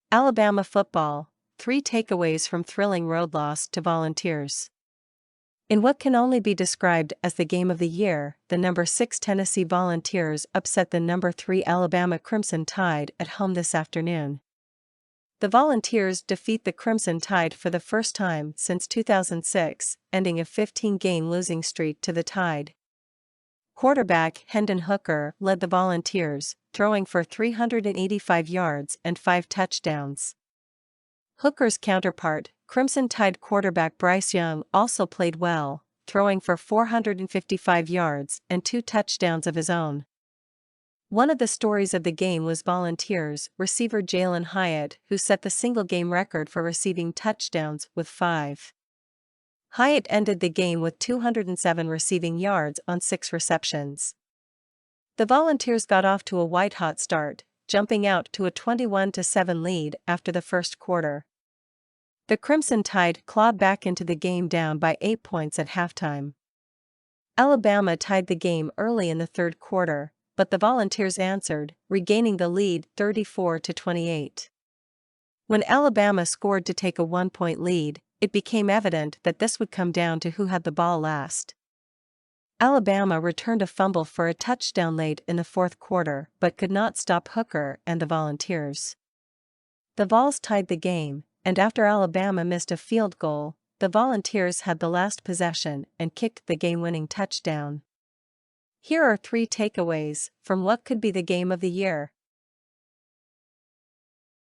Alabama football, 3 takeaways from thrilling road loss to Volunteers. In what can only be described as the game of the year, the number 6 Tennessee Volunteers upset the number 3 Alabama Crimson Tide at home this afternoon. The Volunteers defeat the Crimson Tide for the first time since 2006, ending a 15-game losing streak to the Tide. Quarterback Hendon Hooker led the Volunteers, throwing for 385 yards and 5 touchdowns. Hooker's counterpart, Crimson Tide quarterback Bryce Young, also played well, throwing for 455 yards and 2 touchdowns of his own. One of the stories of the game was Volunteers receiver Jalen Hyatt, who set the single-game record for receiving touchdowns with 5. Hyatt ended the game with 207 receiving yards on 6 receptions. The Volunteers got off to a white-hot start, jumping out to a 21-7 lead after the first quarter. The Crimson Tide clawed back into the game down by 8 points at halftime. Alabama tied the game early in the third quarter, but the Volunteers answered, regaining the lead 34-28. When Alabama scored to take a 1-point lead, it became evident that this would come down to who had the ball last. Alabama returned a fumble for a touchdown late in the fourth quarter but could not stop Hooker and the Volunteers. The Vols tied the game, and after Alabama missed a field goal, the Volunteers had the last possession and kicked the game-winning touchdown. Here are 3 takeaways from what could be the game of the year.